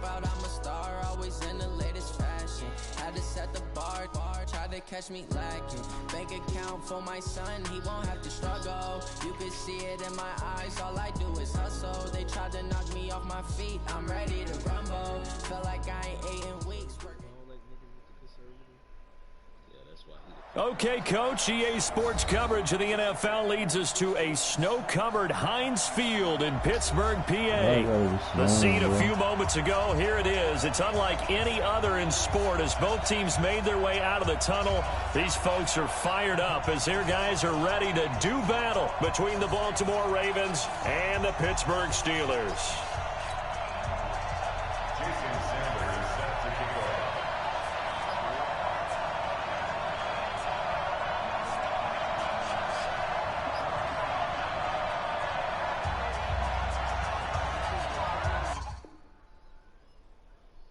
out, I'm a star, always in the latest fashion. Had to set the bar, try to catch me lacking. Bank account for my son, he won't have to struggle. You can see it in my eyes, all I do is hustle. They tried to knock me off my feet, I'm ready to rumble. Feel like I ain't ate in weeks. Okay, Coach, EA Sports coverage of the NFL leads us to a snow-covered Heinz Field in Pittsburgh, PA. The scene a few moments ago, here it is. It's unlike any other in sport as both teams made their way out of the tunnel. These folks are fired up as their guys are ready to do battle between the Baltimore Ravens and the Pittsburgh Steelers.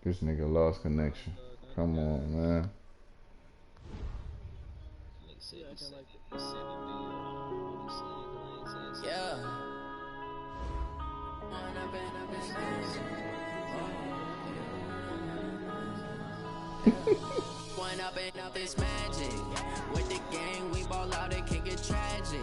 This nigga lost connection. Come on, man. Yeah. One up and up this magic. With the gang, we ball out, it can get tragic.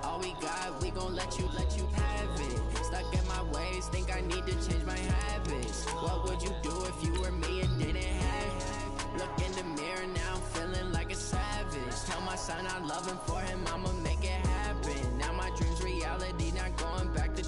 All we got, we gon' let you have it. Stuck in my ways, think I need to change my habits. What would you do if you were me and didn't have it? Look in the mirror, now I'm feeling like a savage. Tell my son I love him, for him I'ma make it happen. Now my dream's reality, not going back to.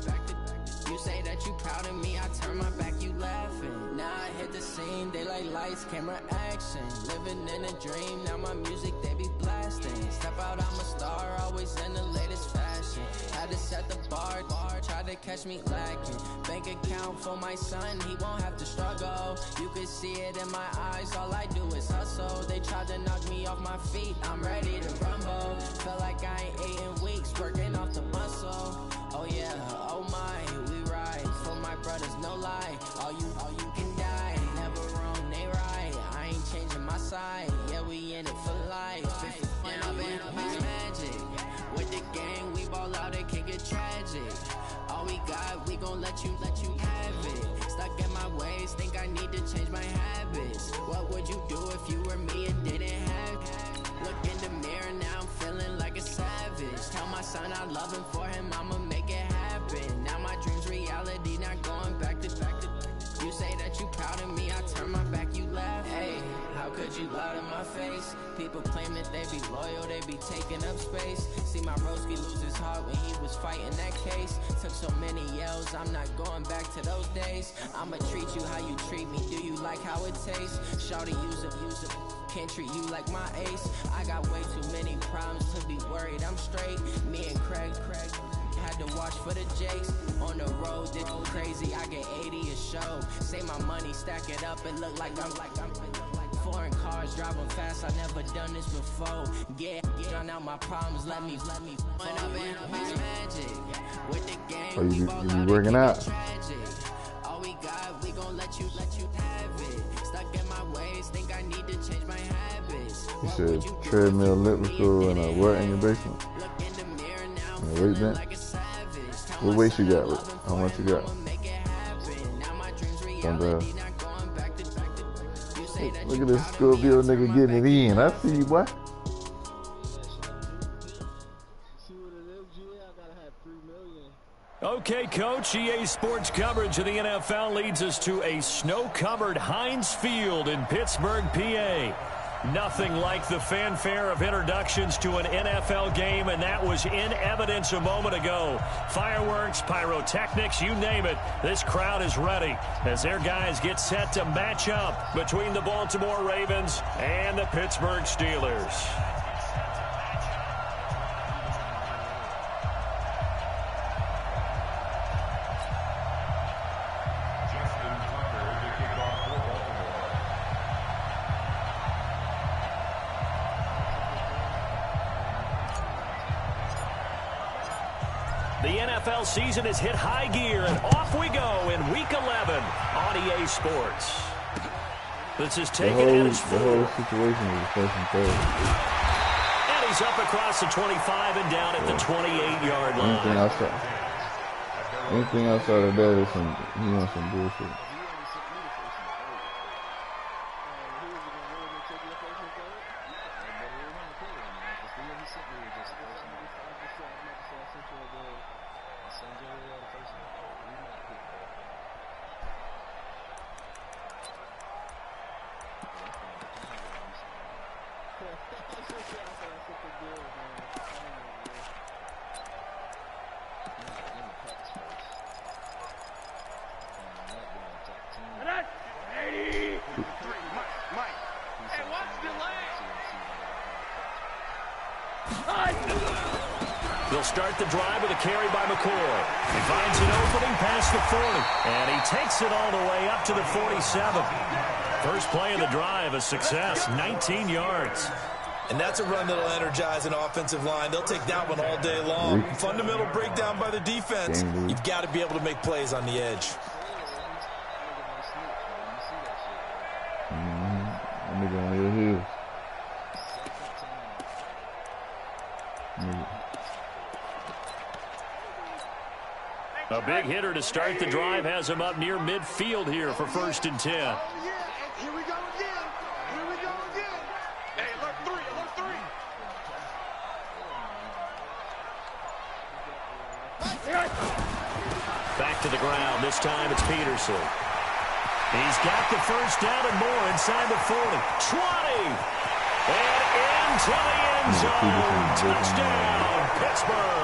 You say that you proud of me, I turn my back, you laughing. Now I hit the scene, daylight lights, camera action. Living in a dream, now my music they be blasting. Step out, I'm a star, always in the latest fashion. Had to set the bar, try to catch me lacking. Bank account for my son, he won't have to struggle. You can see it in my eyes, all I do is hustle. They tried to knock me off my feet, I'm ready to rumble. Feel like I ain't ate in weeks, working off the muscle. Oh yeah, oh my, we ride for my brothers, no lie. All you can die, never wrong, they right. I ain't changing my side, yeah, we in it for life. If it's magic, with the gang, we ball out, it can get tragic. All we got, we gon' let you have it. Stuck in my ways, think I need to change my habits. What would you do if you were me and didn't have it? Look in the mirror, now I'm feeling like a savage. Tell my son I love him, for him I'ma make it happen. Now my dream's reality, not going back to. You say that you proud of me, I turn my back, you laugh. Hey, how could you lie to my face? People claim that they be loyal, they be taking up space. See my broski lose his heart when he was fighting that case. Took so many yells, I'm not going back to those days. I'ma treat you how you treat me, do you like how it tastes? Shawty, use it. Can't treat you like my ace. I got way too many problems to be worried, I'm straight. Me and Craig had to watch for the Jakes. On the road, did crazy, I get 80 a show. Say my money, stack it up, and look like I'm foreign cars, driving fast, I never done this before. Yeah, drown out my problems, let me run up and magic. With the gang, you be working out? All we got, we gon' let you have it. Stuck in my ways, think I need to change my habits. You said treadmill, elliptical, and a what in your basement? Look in the mirror now, and a weight bench? What weight you got? How much you got? Look at this Scorpio nigga getting it in. I see you, boy. Okay, Coach, EA Sports coverage of the NFL leads us to a snow-covered Heinz Field in Pittsburgh, PA. Nothing like the fanfare of introductions to an NFL game, and that was in evidence a moment ago. Fireworks, pyrotechnics, you name it. This crowd is ready as their guys get set to match up between the Baltimore Ravens and the Pittsburgh Steelers. The NFL season has hit high gear, and off we go in Week 11 on EA Sports. This is taken at its the whole situation is first and third. And he's up across the 25 and down at the 28-yard line. Anything outside of that is some bullshit. start the drive with a carry by McCoy. He finds an opening past the 40, and he takes it all the way up to the 47. First play of the drive, a success, 19 yards. And that's a run that'll energize an offensive line. They'll take that one all day long. Fundamental breakdown by the defense. You've got to be able to make plays on the edge. Let me go on your heels. A big hitter to start the drive has him up near midfield here for 1st and 10. Here we go again. Here we go again. Hey, alert three, alert three. Back to the ground. This time it's Peterson. He's got the first down and more inside the 40. 20. And into the end zone. Touchdown, Pittsburgh.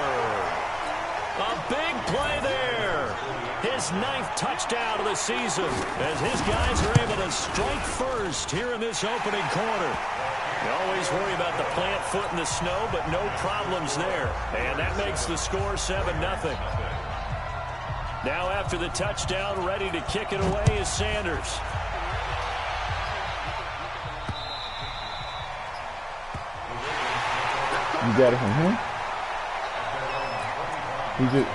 A big play there. His 9th touchdown of the season as his guys are able to strike first here in this opening quarter. You always worry about the plant foot in the snow, but no problems there. And that makes the score 7-0. Now after the touchdown, ready to kick it away is Sanders. You got it from him? He just...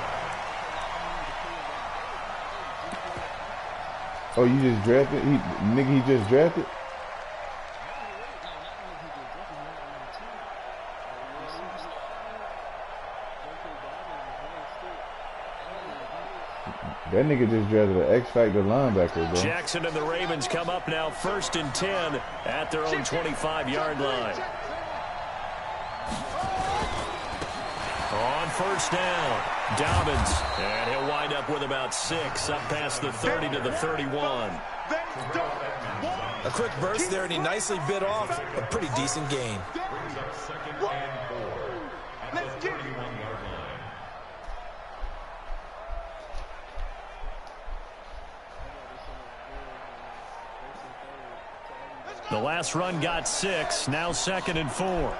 Oh, you just drafted? He just drafted? That nigga just drafted an X-Factor linebacker, bro. Jackson and the Ravens come up now 1st and 10 at their own 25-yard line. On 1st down, Dobbins, and he'll wind up with about 6 up past the 30 to the 31. A quick burst there, and he nicely bit off a pretty decent gain. The last run got 6, now 2nd and 4.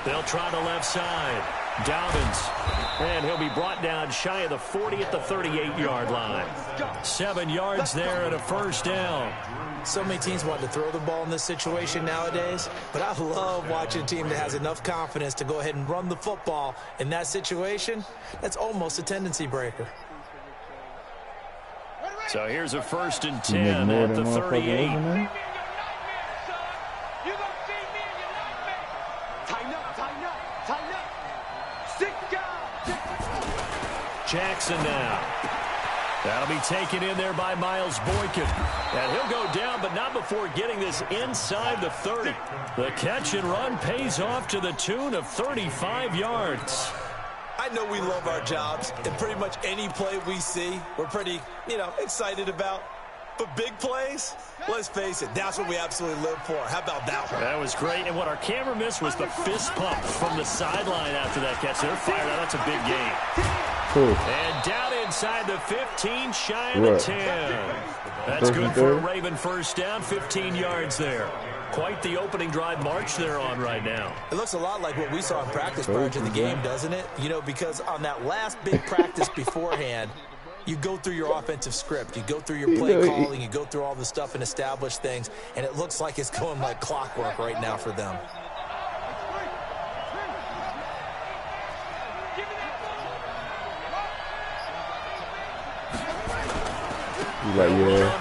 They'll try the left side. Dobbins. And he'll be brought down shy of the 40 at the 38-yard line. 7 yards there and a 1st down. So many teams want to throw the ball in this situation nowadays, but I love watching a team that has enough confidence to go ahead and run the football in that situation. That's almost a tendency breaker. So here's a 1st and 10 at the 38. Jackson now. That'll be taken in there by Miles Boykin. And he'll go down, but not before getting this inside the 30. The catch and run pays off to the tune of 35 yards. I know we love our jobs, and pretty much any play we see, we're pretty, excited about. But big plays, let's face it, that's what we absolutely live for. How about that one? That was great, and what our camera missed was the fist pump from the sideline after that catch. They're fired out. That's a big game. Cool. And down inside the 15, shy of the 10. That's good for a Raven 1st down, 15 yards there. Quite the opening drive march they're on right now. It looks a lot like what we saw in practice prior to the game, doesn't it? Because on that last big practice beforehand, you go through your offensive script, you go through your play calling, you go through all the stuff and establish things, and it looks like it's going like clockwork right now for them. He's like, yeah,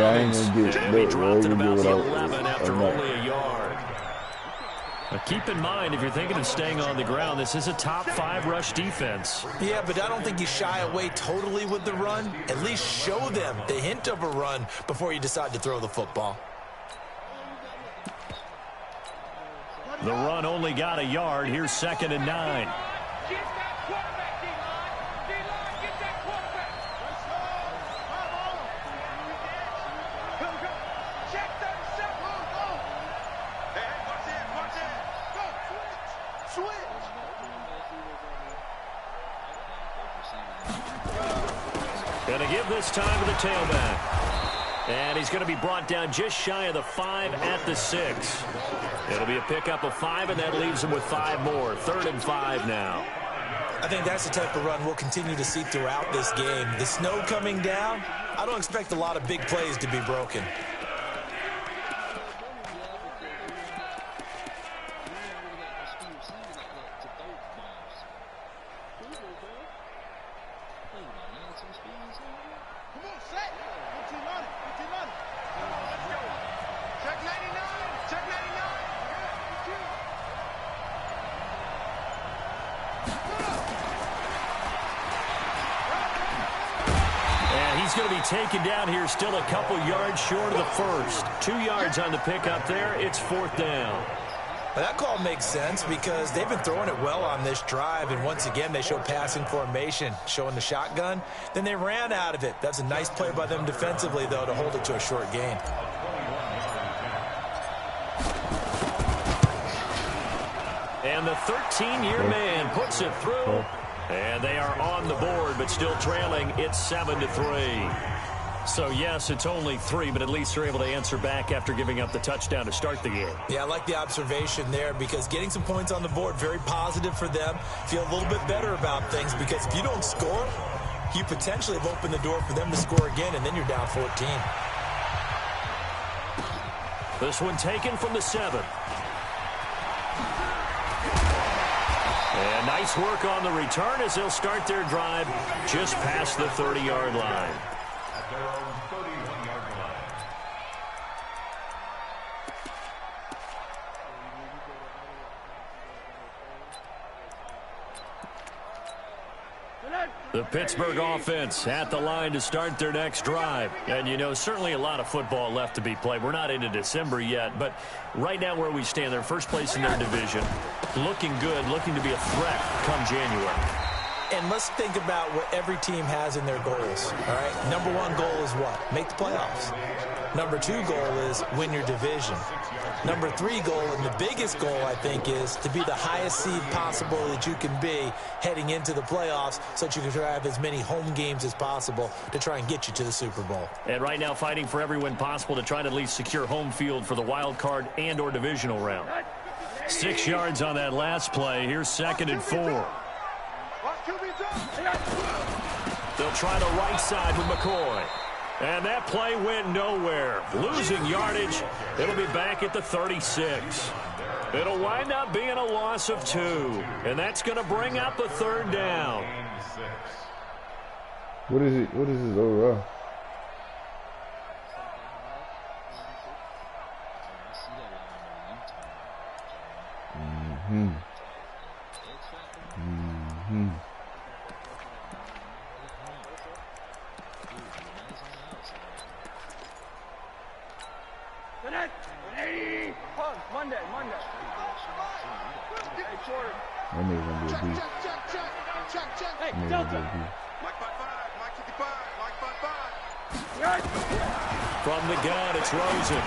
I ain't gonna get that. He dropped it about the 11 after only a yard. Now keep in mind, if you're thinking of staying on the ground, this is a top 5 rush defense. Yeah, but I don't think you shy away totally with the run. At least show them the hint of a run before you decide to throw the football. The run only got a yard. Here's 2nd and 9. Gonna give this time to the tailback. And he's going to be brought down just shy of the 5 at the 6. It'll be a pickup of 5, and that leaves him with 5 more. 3rd and 5 now. I think that's the type of run we'll continue to see throughout this game. The snow coming down, I don't expect a lot of big plays to be broken. He's going to be taken down here, still a couple yards short of the first. 2 yards on the pickup there. It's 4th down. Well, that call makes sense because they've been throwing it well on this drive, and once again they show passing formation, showing the shotgun. Then they ran out of it. That's a nice play by them defensively, though, to hold it to a short gain. And the 13-year man puts it through. And they are on the board, but still trailing. It's 7-3. So, yes, it's only 3, but at least they're able to answer back after giving up the touchdown to start the game. Yeah, I like the observation there because getting some points on the board, very positive for them. Feel a little bit better about things because if you don't score, you potentially have opened the door for them to score again, and then you're down 14. This one taken from the 7. And nice work on the return as they'll start their drive just past the 30-yard line. The Pittsburgh offense at the line to start their next drive. And, you know, certainly a lot of football left to be played. We're not into December yet, but right now where we stand, they're first place in their division. Looking good, looking to be a threat come January. And let's think about what every team has in their goals, all right? Number 1 goal is what? Make the playoffs. Number 2 goal is win your division. Number 3 goal, and the biggest goal, I think, is to be the highest seed possible that you can be heading into the playoffs so that you can drive as many home games as possible to try and get you to the Super Bowl. And right now fighting for every win possible to try to at least secure home field for the wild card and or divisional round. 6 yards on that last play. Here's 2nd and 4. They'll try the right side with McCoy. And that play went nowhere. Losing yardage. It'll be back at the 36. It'll wind up being a loss of 2. And that's going to bring up a 3rd down. What is it? What is his overall? Monday. That nigga gonna be a beast. Hey, Delta. Mike 55, Mike 55, Mike 55. From the gun, it's Rosen.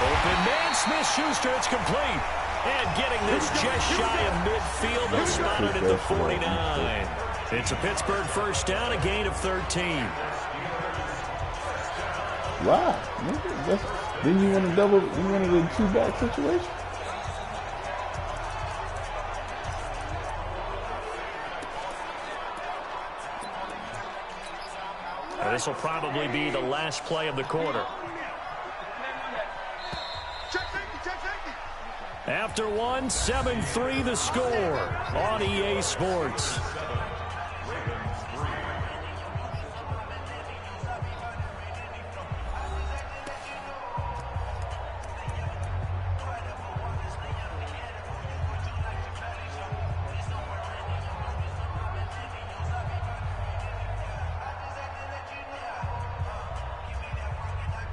Open man, Smith-Schuster, it's complete. And getting this just shy of midfield, they'll spot it at the 49. It's a Pittsburgh first down, a gain of 13. Wow. Then you want to double, you wanted a 2-back situation? This will probably be the last play of the quarter. After 1, 7-3 the score on EA Sports.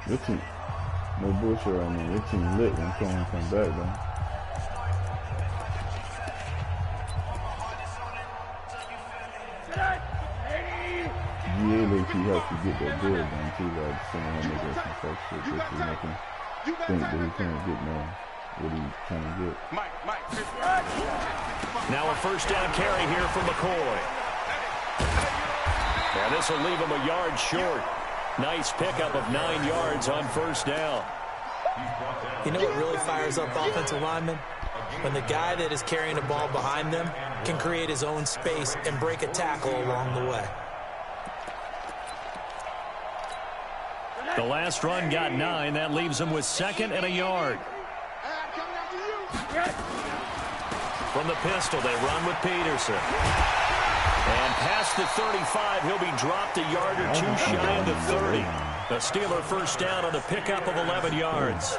Your team, no bullshit right now. Your team lit when Cohen come back, though. GA low-key helps you get that board done, too, like sending him to some fuck shit just to make him think that he can't get now what he's trying to get. Now a first down carry here for McCoy. And this will leave him a yard short. Nice pickup of 9 yards on first down. You know what really fires up offensive linemen? When the guy that is carrying the ball behind them can create his own space and break a tackle along the way. The last run got 9. That leaves him with 2nd and a yard. From the pistol, they run with Peterson. And past the 35, he'll be dropped a yard or 2 shy of the 30. The Steeler first down on the pickup of 11 yards.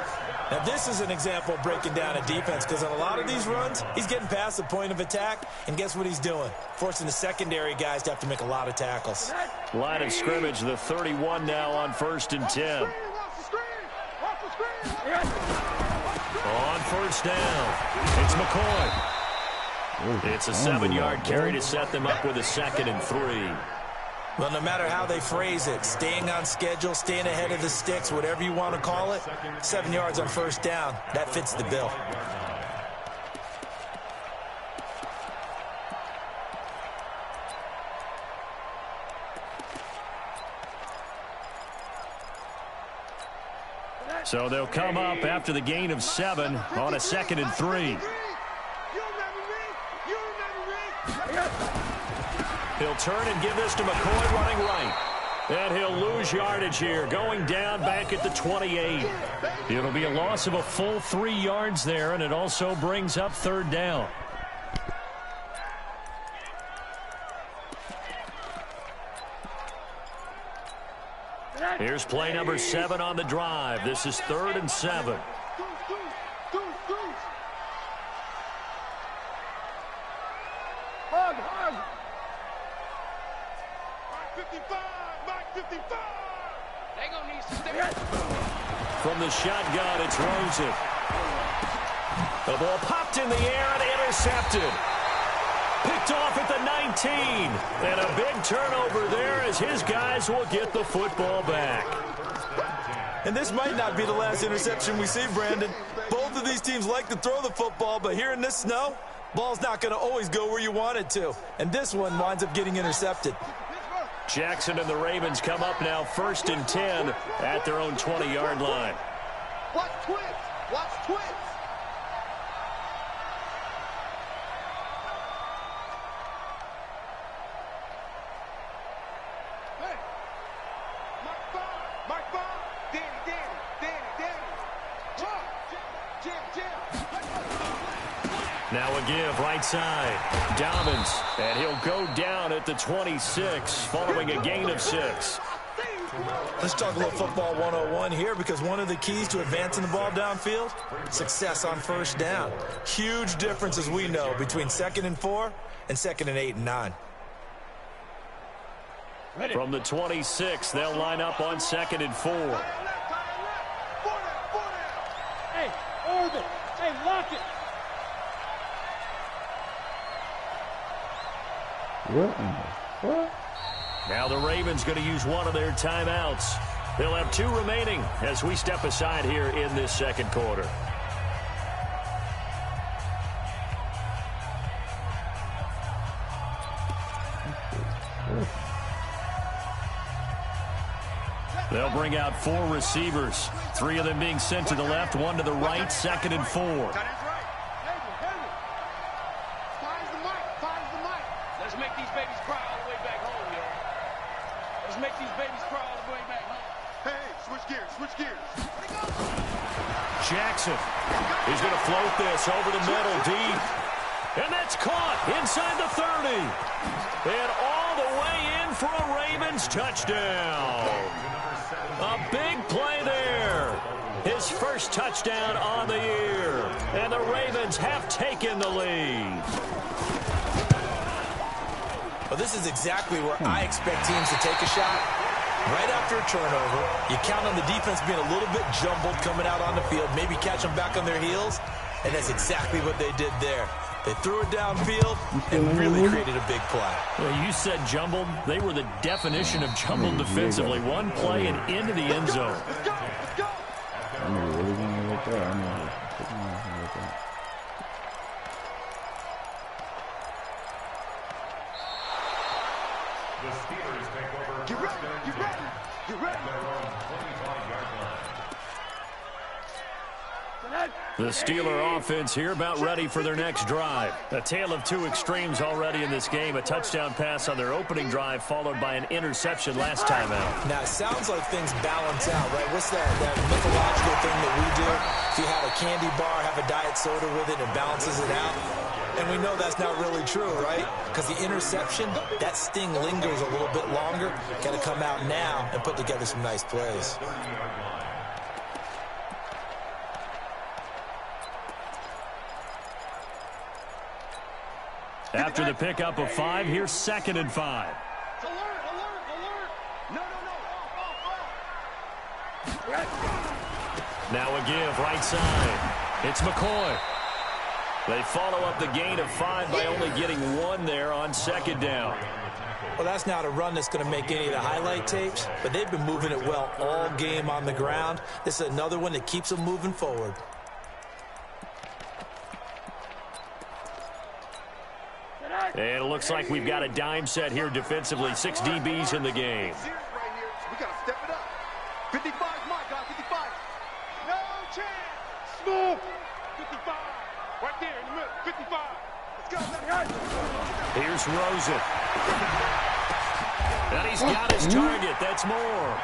Now, this is an example of breaking down a defense, because on a lot of these runs, he's getting past the point of attack, and guess what he's doing? Forcing the secondary guys to have to make a lot of tackles. Line of scrimmage, the 31 now on 1st and 10. On first down, it's McCoy. It's a 7-yard carry to set them up with a 2nd and 3. Well, no matter how they phrase it, staying on schedule, staying ahead of the sticks, whatever you want to call it, 7 yards on first down, that fits the bill. So they'll come up after the gain of 7 on a 2nd and 3. He'll turn and give this to McCoy running right. And he'll lose yardage here, going down back at the 28. It'll be a loss of a full 3 yards there, and it also brings up 3rd down. Here's play number 7 on the drive. This is 3rd and 7. From the shotgun, it's Rosen. The ball popped in the air and intercepted. Picked off at the 19. And a big turnover there as his guys will get the football back. And this might not be the last interception we see, Brandon. Both of these teams like to throw the football, but here in this snow, ball's not going to always go where you want it to. And this one winds up getting intercepted. Jackson and the Ravens come up now 1st and 10 at their own 20-yard line. Watch twins. Watch twins. Hey. Mike Bob. Danny. Jim. Now a give right side. Dobbins, and he'll go down at the 26 following a gain of 6. Let's talk a little football 101 here, because one of the keys to advancing the ball downfield, success on first down. Huge difference, as we know, between 2nd and 4 and 2nd and 8 and 9. From the 26, they'll line up on 2nd and 4. Hey, orbit. Hey, lock it. What in the fuck? Now the Ravens going to use one of their timeouts. They'll have 2 remaining as we step aside here in this 2nd quarter. They'll bring out 4 receivers, 3 of them being sent to the left, 1 to the right, 2nd and 4. Let's make these babies cry all the way back home, yo. Let's make these babies cry all the way back home. Hey, switch gears. Jackson is going to float this over the middle deep. And that's caught inside the 30. And all the way in for a Ravens touchdown. A big play there. His first touchdown on the year. And the Ravens have taken the lead. Well, this is exactly where I expect teams to take a shot. Right after a turnover, you count on the defense being a little bit jumbled coming out on the field, maybe catch them back on their heels, and that's exactly what they did there. They threw it downfield and really created a big play. Well, you said jumbled. They were the definition of jumbled defensively. One play and into the end zone. I'm really going to look at that. Get ready. You ready? The Steeler offense here about ready for their next drive. A tale of two extremes already in this game. A touchdown pass on their opening drive followed by an interception last time out. Now, it sounds like things balance out, right? What's that mythological thing that we do? If you have a candy bar, have a diet soda with it, it balances it out. And we know that's not really true, right? Because the interception, that sting lingers a little bit longer. Got to come out now and put together some nice plays. After the pickup of 5, here's 2nd and 5. Alert, alert, alert. No. Now a give right side. It's McCoy. They follow up the gain of 5 by only getting 1 there on 2nd down. Well, that's not a run that's going to make any of the highlight tapes, but they've been moving it well all game on the ground. This is another one that keeps them moving forward. And it looks like we've got a dime set here defensively. 6 DBs in the game. We got to step it up. 55, my guy, 55. No chance. Smooth. 55. Right there in the middle. 55. Let's go. Here's Rosen. And he's got his target. That's more.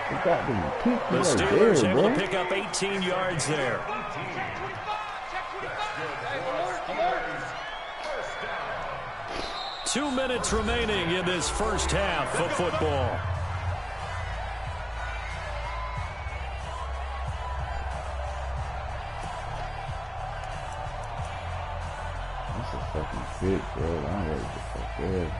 The Steelers able to pick up 18 yards there. 2 minutes remaining in this first half of football. That's a fucking pick, bro. I'm ready to fuck that.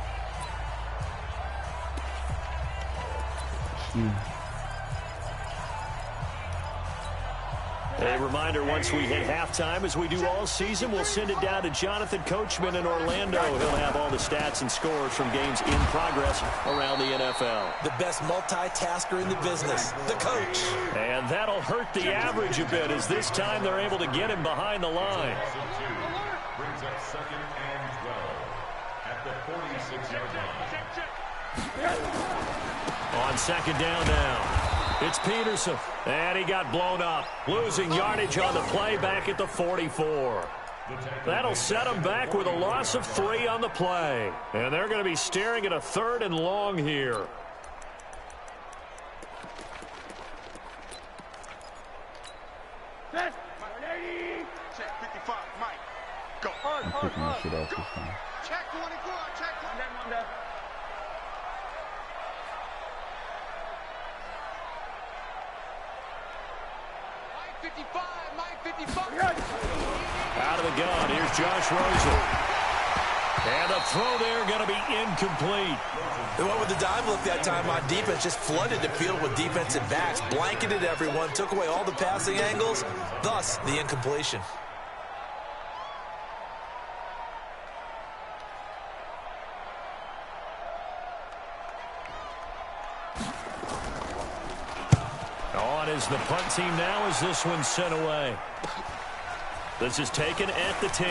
A reminder, once we hit halftime, as we do all season, we'll send it down to Jonathan Coachman in Orlando. He'll have all the stats and scores from games in progress around the NFL. The best multitasker in the business, the coach. And that'll hurt the average a bit, as this time they're able to get him behind the line. Brings up 2nd and 12 at the 46-yard line. On 2nd down now. It's Peterson, and he got blown up, losing yardage on the play back at the 44. That'll set them back with a loss of 3 on the play, and they're going to be staring at a 3rd and long here. Check 55, Mike. Go. I'm picking that shit off this time. Check 24, check 24. 55, Mike 55. Out of the gun, here's Josh Rosen. And the throw there going to be incomplete. They went with the dive look that time on defense, just flooded the field with defensive backs, blanketed everyone, took away all the passing angles, thus the incompletion. Is the punt team now as this one's sent away. This is taken at the 10.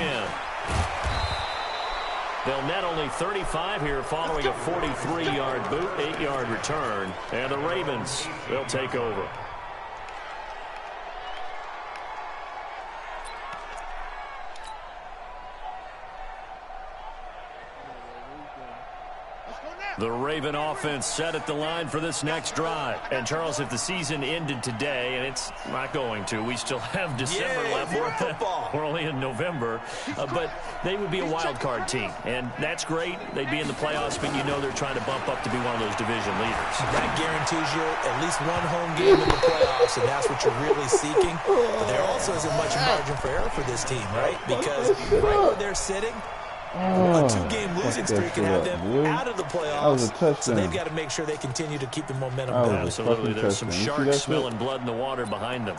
They'll net only 35 here following a 43-yard boot, 8-yard return. And the Ravens, they'll take over. The Raven offense set at the line for this next drive. And, Charles, if the season ended today, and it's not going to, we still have December left. We're only in November. But they would be a wild card team. And that's great. They'd be in the playoffs, but you know they're trying to bump up to be one of those division leaders. That guarantees you at least one home game in the playoffs, and that's what you're really seeking. But there also isn't much margin for error for this team, right? Because right where they're sitting, a 2-game losing streak can have them out of the playoffs, so they've got to make sure they continue to keep the momentum going. Absolutely. There's some sharks smelling blood in the water behind them.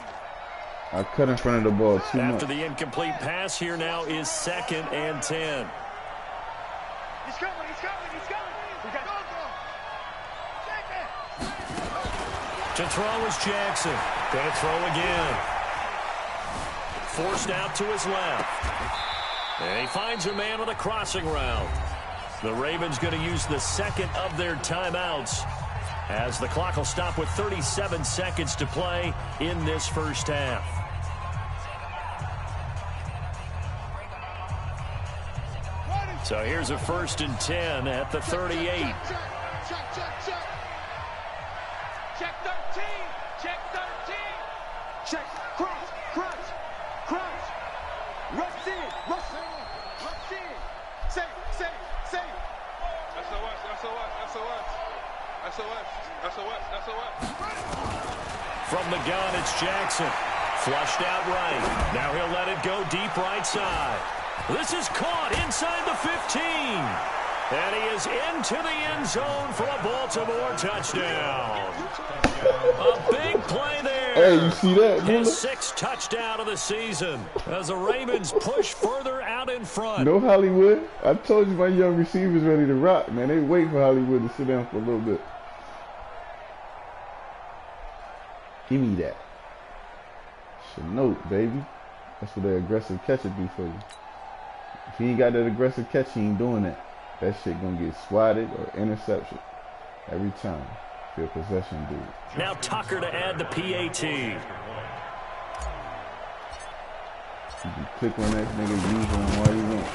I cut in front of the ball too much. After the incomplete pass, here now is 2nd and 10. He's coming. We got to throw is Jackson. Going to throw again. Forced out to his left. And he finds a man with a crossing route. The Ravens going to use the 2nd of their timeouts as the clock will stop with 37 seconds to play in this first half. So here's a 1st and 10 at the 38. Check 13. Check 13. Check. Crunch. Rush in. Say. SOS. From the gun, it's Jackson. Flushed out right. Now he'll let it go deep right side. This is caught inside the 15. And he is into the end zone for a Baltimore touchdown. A big play there. Hey, you see that? His 6th touchdown of the season as the Ravens push further out in front. No Hollywood. I told you my young receivers ready to rock, man. They wait for Hollywood to sit down for a little bit. Give me that. Note, baby. That's what the aggressive catcher do for you. If he ain't got that aggressive catch, he ain't doing that. That shit gonna get swatted or interception every time. If you're a possession dude. Now Tucker to add the PAT. You can click on that nigga, use him while you want.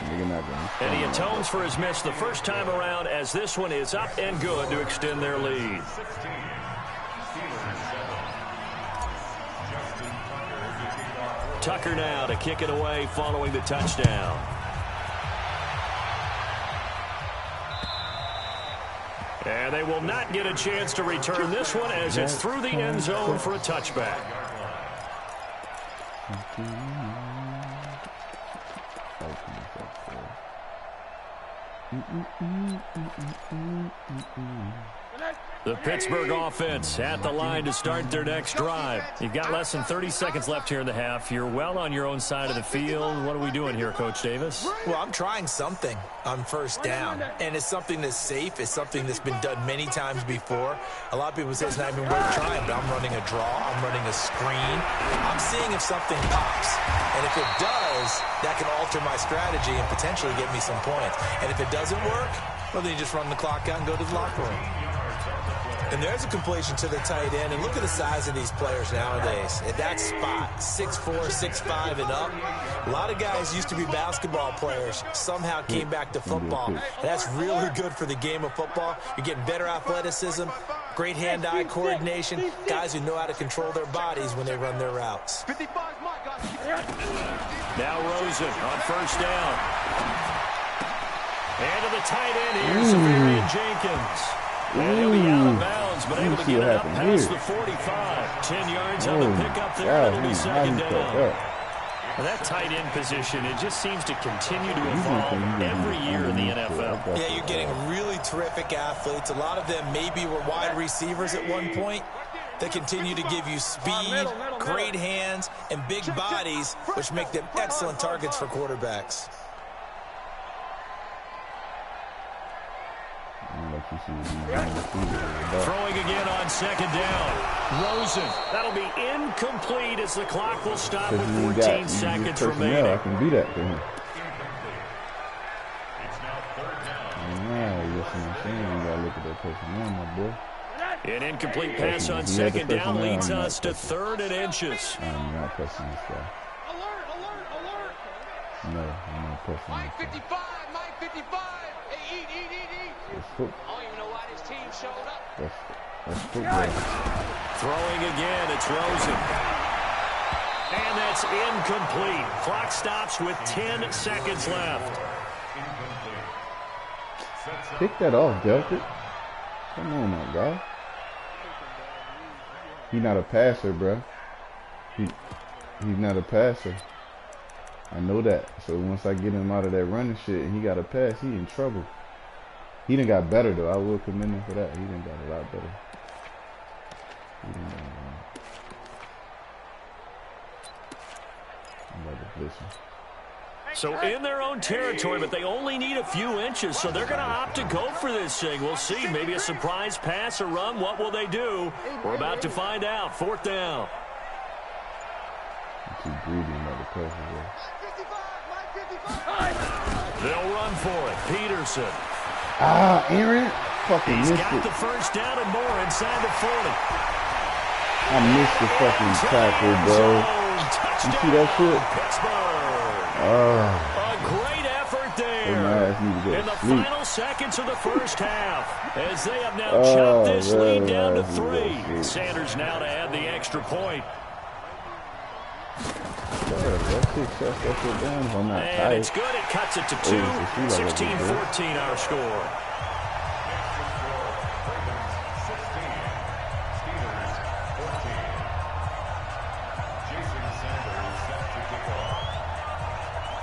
Nigga not gonna. And he atones for his miss the first time around as this one is up and good to extend their lead. Tucker now to kick it away following the touchdown. And they will not get a chance to return this one as it's through the end zone for a touchback. The Pittsburgh offense at the line to start their next drive. You've got less than 30 seconds left here in the half. You're well on your own side of the field. What are we doing here, Coach Davis? Well, I'm trying something on first down, and it's something that's safe. It's something that's been done many times before. A lot of people say it's not even worth trying, but I'm running a draw. I'm running a screen. I'm seeing if something pops, and if it does, that can alter my strategy and potentially get me some points. And if it doesn't work, well, then you just run the clock out and go to the locker room. And there's a completion to the tight end. And look at the size of these players nowadays. At that spot, 6'4", 6'5", and up. A lot of guys used to be basketball players, somehow came back to football. And that's really good for the game of football. You're getting better athleticism, great hand-eye coordination, guys who know how to control their bodies when they run their routes. Now Rosen on first down. And to the tight end, here's Severian Jenkins. And he'll be out of bounds, but able to get it up past the 45. 10 yards on the pickup there. It'll be second down. And that tight end position, it just seems to continue to evolve every year in the NFL. Yeah, you're getting really terrific athletes. A lot of them maybe were wide receivers at one point. They continue to give you speed, great hands, and big bodies, which make them excellent targets for quarterbacks. Throwing again on second down. Rosen. That'll be incomplete as the clock will stop with 14 seconds remaining. I can do that to him. You gotta look at that personnel, my boy. An incomplete pass on second down leads us to 3rd and inches. I'm not pressing this guy. Alert! No, I'm not pressing Mike this guy. 55, Mike 55. Hey, eat. That's football. I don't even know why this team showed up. That's football. Throwing again, it's Rosen. And that's incomplete. Clock stops with 10 seconds left. Pick that off, Delta. Come on, my guy. He's not a passer, bro. He's not a passer. I know that. So once I get him out of that running shit and he got a pass, he in trouble. He done got better, though. I will commend him for that. He done got a lot better. So in their own territory, but they only need a few inches, so they're going to opt to go for this thing. We'll see. Maybe a surprise pass or run. What will they do? We're about to find out. 4th down. I'm too greedy about the passes. They'll run for it. Peterson. Aaron. Fucking He's missed got it. the first down and more inside the 40. I missed the fucking tackle, bro. You see that shit? Pittsburgh. A great effort there. In the sleep. final seconds of the first half, as they have now chopped this lead down to 3. Sanders now to add the extra point. And it's good. It cuts it to 2. 16-14 our score.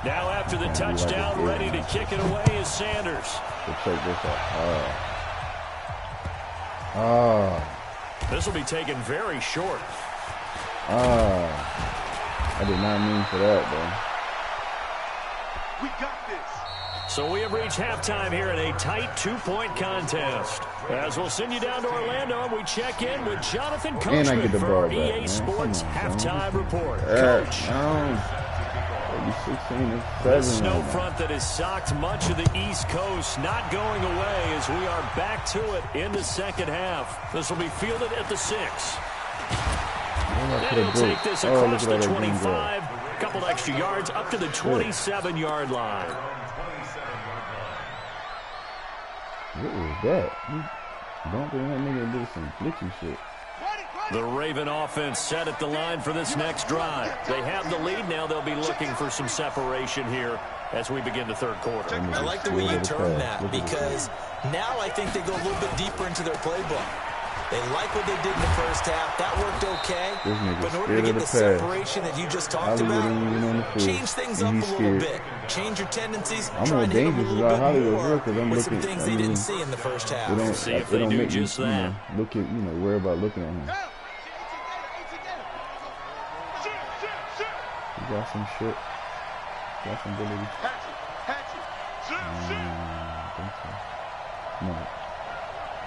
Now after the touchdown, ready to kick it away is Sanders. So check this out. This will be taken very short. I did not mean for that, though. We got this. So we have reached halftime here in a tight 2-point contest. As we'll send you down to Orlando, and we check in with Jonathan Coachman for our EA Sports Halftime Report. Coach. The snow front that has socked much of the East Coast not going away as we are back to it in the second half. This will be fielded at the 6. And he'll take this across the 25. A couple extra yards up to the 27-yard line. What was that? Don't think that nigga did some glitchy shit. The Raven offense set at the line for this next drive. They have the lead. Now they'll be looking for some separation here as we begin the third quarter. I like the way you term that, because now I think they go a little bit deeper into their playbook. They like what they did in the first half. That worked okay. But in order to get the separation that you just talked about, change things up a little bit. Change your tendencies. Try and hit them a little bit more with some things they didn't see in the first half. See if they do just that. Worry about looking at him. He got some shit. Got some ability. No.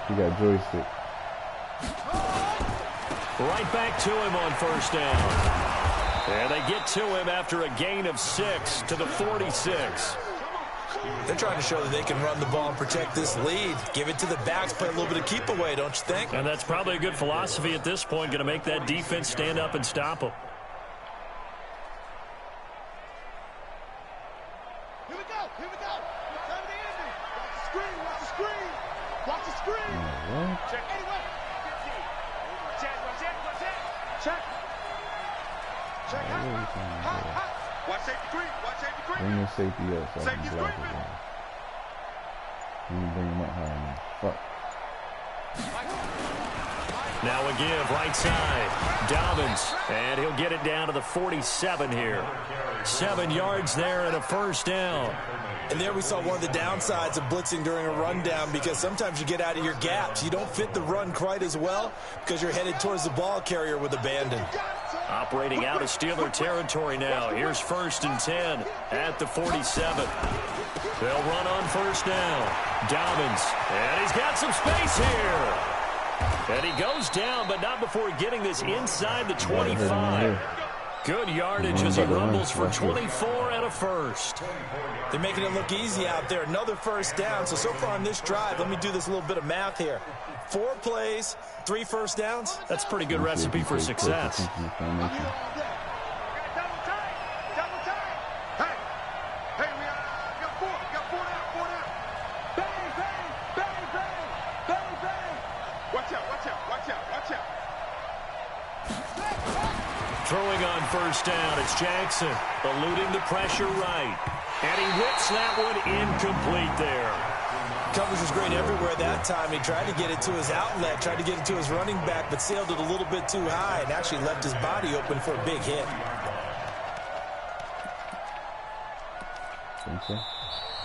He got joystick. Right back to him on first down. And they get to him after a gain of 6 to the 46. They're trying to show that they can run the ball and protect this lead. Give it to the backs, play a little bit of keep away, don't you think? And that's probably a good philosophy at this point, going to make that defense stand up and stop them. Here we go. Time of the ending. Watch the screen. Watch the screen. Check anyway. Check. Watch safety green. Bring your safety up so I can block it down. Let me bring him up high enough. Fuck. Now a give, right side. Dobbins, and he'll get it down to the 47 here. 7 yards there and a first down. And there we saw one of the downsides of blitzing during a rundown, because sometimes you get out of your gaps. You don't fit the run quite as well because you're headed towards the ball carrier with abandon. Operating out of Steeler territory now. Here's 1st and 10 at the 47. They'll run on first down. Dobbins, and he's got some space here. And he goes down, but not before getting this inside the 25. Good yardage as he rumbles for 24 and a first. They're making it look easy out there. Another first down. So far on this drive, let me do this little bit of math here. 4 plays, 3 first downs. That's a pretty good recipe for success. Double time. Hey, we got 4 down. Bang. Watch out. Throwing on first down, it's Jackson, eluding the pressure right. And he whips that one incomplete there. Coverage was great everywhere that time. He tried to get it to his outlet, tried to get it to his running back, but sailed it a little bit too high and actually left his body open for a big hit.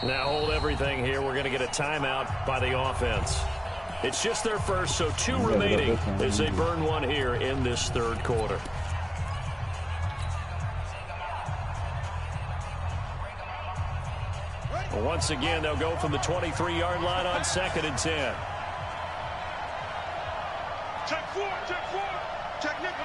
Now hold everything here. We're going to get a timeout by the offense. It's just their first, so 2 remaining as they burn one here in this third quarter. Once again, they'll go from the 23-yard line on 2nd and 10. Check 4. Check nickel.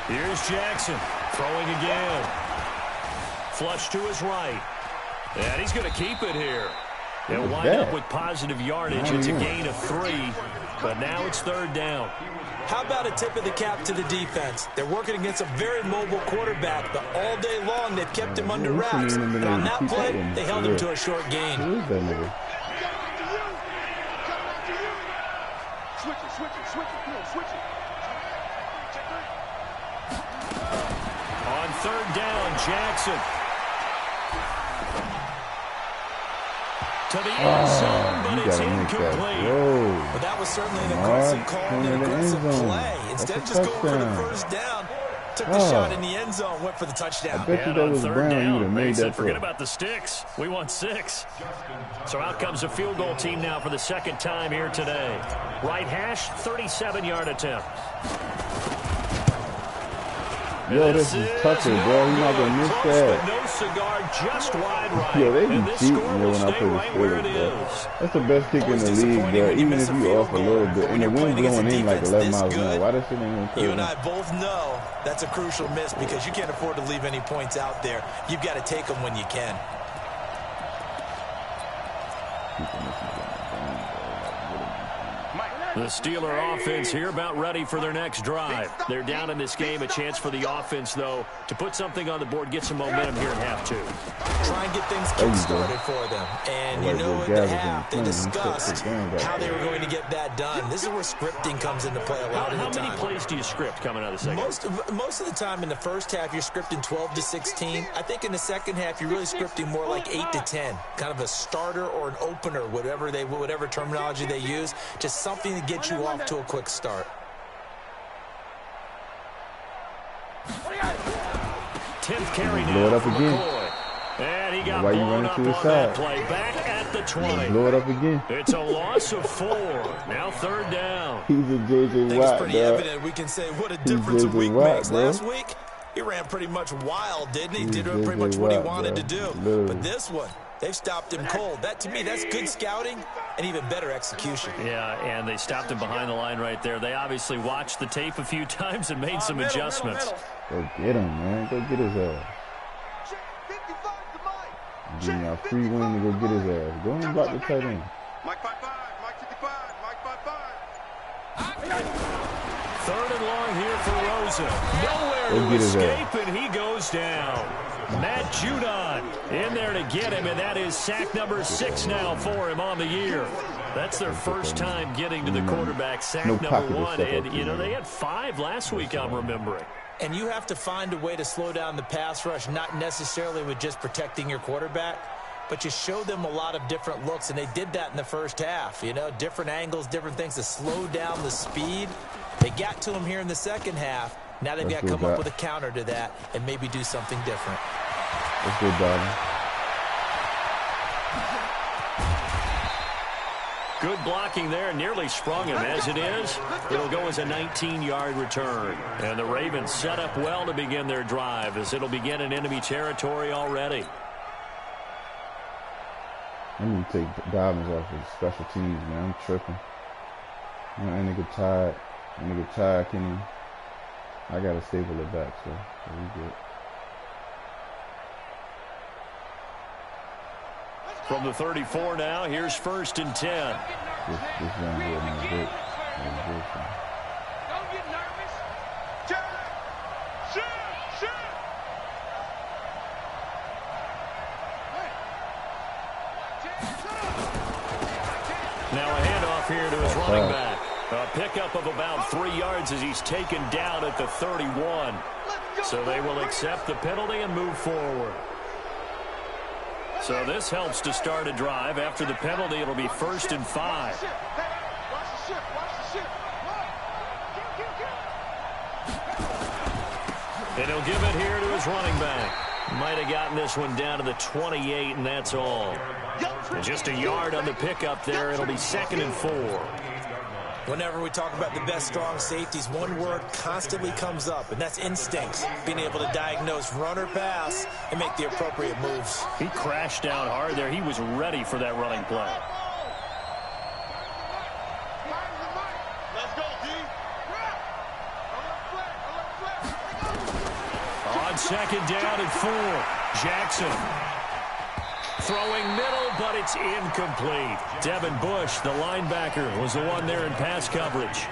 Here's Jackson throwing again. Flush to his right. And he's going to keep it here. They'll wind up with positive yardage. It's a gain of 3, but now it's 3rd down. How about a tip of the cap to the defense? They're working against a very mobile quarterback, but all day long they've kept him under wraps. And on that play, they held him to a short gain. Who is that nigga? On 3rd down, Jackson. To the end zone, but it's incomplete. Well, that was certainly an aggressive call and an aggressive play. Instead of just going for the 1st down, took the shot in the end zone, went for the touchdown. I bet you that was Brown, you would have made that throw. Forget about the sticks. We want 6. So out comes a field goal team now for the 2nd time here today. Right hash, 37-yard attempt. Yo, this is Tucker, bro. He's not going to miss that. No cigar, just wide right. Yo, they be cheating when I play the Steelers, bro. That's the best kick in the league, bro. Even if you off a little bit. And the wind blowing in like 11 miles an hour. Why that shit ain't going to You and I both know that's a crucial miss because you can't afford to leave any points out there. You've got to take them when you can. The Steeler offense here about ready for their next drive. They're down in this game. A chance for the offense, though, to put something on the board, get some momentum here in half 2. Try and get things kick-started for them. And you know at the half, they discussed how they were going to get that done. This is where scripting comes into play a lot of the time. How many plays do you script coming out of the second? Most of the time in the first half, you're scripting 12 to 16. I think in the second half, you're really scripting more like 8 to 10. Kind of a starter or an opener, whatever terminology they use. Just something to get you off to a quick start. 10th carry now. Blow it up again. And he got Why you blown running up to his on side? that play. Back at the 20. Blow it up again. It's a loss of 4. Now 3rd down. He's a J.J. I think Watt, it's pretty bro. evident. We can say what a difference a week makes. Last week, he ran pretty much wild, didn't he? Did pretty much what he wanted to do. But this one, they've stopped him cold. That, to me, that's good scouting and even better execution. Yeah, and they stopped him behind the line right there. They obviously watched the tape a few times and made some adjustments. Go get him, man. Go get his ass. Give me a free win to go get his ass. Go and block the tight end. Mike 5-5, Mike 55, Mike 5-5. 3rd and long here for Rosa. Nowhere to escape, and he goes down. Matt Judon in there to get him, and that is sack number 6 now for him on the year. That's their first time getting to the quarterback, sack number 1. And, you know, they had 5 last week, I'm remembering. And you have to find a way to slow down the pass rush, not necessarily with just protecting your quarterback, but you show them a lot of different looks, and they did that in the first half. You know, different angles, different things to slow down the speed. They got to him here in the second half. Now they've got to come up with a counter to that and maybe do something different. That's good, darling. Good blocking there, nearly sprung him. As it is, it'll go as a 19-yard return. And the Ravens set up well to begin their drive as it'll begin in enemy territory already. I need to take Dobbins off of special teams, man. I'm tripping. That nigga tired. Kenny. I got to staple it back, so we good. From the 34 now, here's 1st and 10. This young boy not good. Don't get nervous. Shoot. Now a handoff here to his running back. A pickup of about 3 yards as he's taken down at the 31. So they will accept the penalty and move forward. So this helps to start a drive. After the penalty, it'll be 1st and 5. And he'll give it here to his running back. Might have gotten this one down to the 28, and that's all. And just a yard on the pickup there. It'll be 2nd and 4. Whenever we talk about the best strong safeties, one word constantly comes up, and that's instincts. Being able to diagnose run or pass and make the appropriate moves. He crashed down hard there. He was ready for that running play. Let's go, D. second down and 4. Jackson throwing middle, but it's incomplete. Devin Bush, the linebacker, was the one there in pass coverage.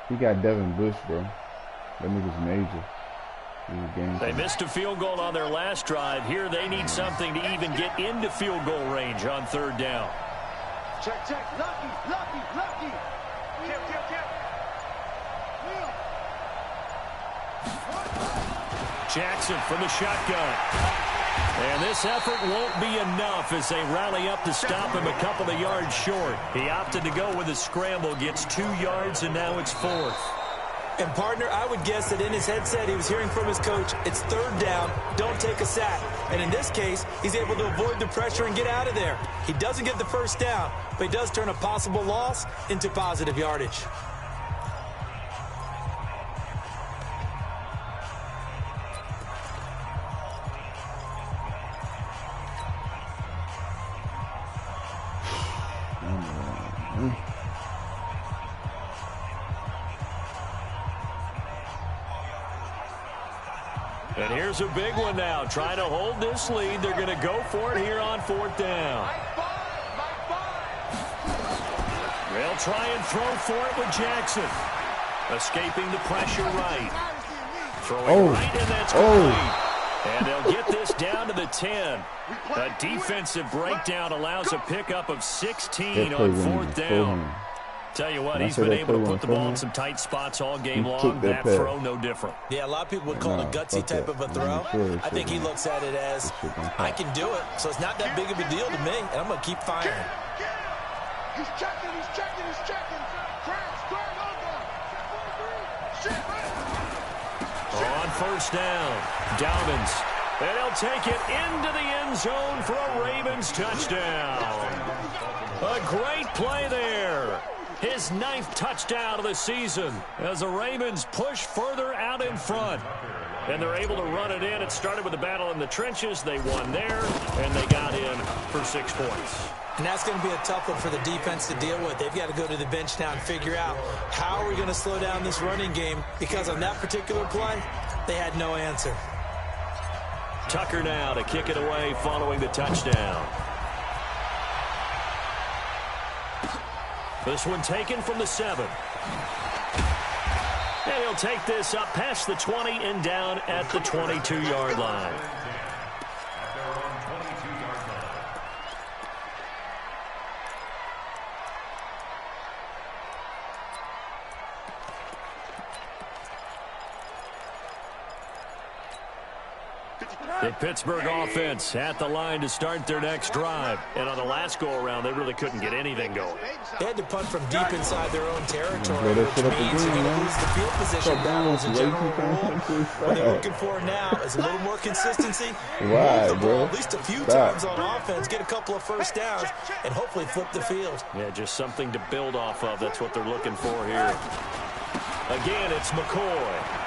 He got Devin Bush, bro. That nigga's major. They missed a field goal on their last drive. Here they need something to even get into field goal range on 3rd down. Check, check. Lucky. Kill. Jackson from the shotgun. And this effort won't be enough as they rally up to stop him a couple of yards short. He opted to go with a scramble, gets 2 yards, and now it's 4th. And, partner, I would guess that in his headset he was hearing from his coach, it's 3rd down, don't take a sack. And in this case, he's able to avoid the pressure and get out of there. He doesn't get the 1st down, but he does turn a possible loss into positive yardage. And here's a big one now. Trying to hold this lead. They're going to go for it here on 4th down. They'll try and throw for it with Jackson. Escaping the pressure right. Throwing right, and that's complete. And they'll get this down to the 10. A defensive breakdown allows a pickup of 16 on 4th down. Tell you what, he's been able to put the ball in some tight spots all game long. That throw, no different. Yeah, a lot of people would call it a gutsy type of a throw. I think he looks at it as, I can do it, so it's not that big of a deal to me, and I'm going to keep firing. He's checking. On 1st down, Dobbins. And he'll take it into the end zone for a Ravens touchdown. A great play there. His 9th touchdown of the season as the Ravens push further out in front. And they're able to run it in. It started with a battle in the trenches. They won there, and they got in for 6 points. And that's going to be a tough one for the defense to deal with. They've got to go to the bench now and figure out how are we going to slow down this running game, because on that particular play, they had no answer. Tucker now to kick it away following the touchdown. This one taken from the 7. And he'll take this up past the 20 and down at the 22-yard line. The Pittsburgh offense at the line to start their next drive. And on the last go-around, they really couldn't get anything going. They had to punt from deep inside their own territory, which means you're going to lose the field position battles in general rule. What they're looking for now is a little more consistency. Move the ball at least a few times on offense, get a couple of 1st downs, and hopefully flip the field. Yeah, just something to build off of. That's what they're looking for here. Again, it's McCoy.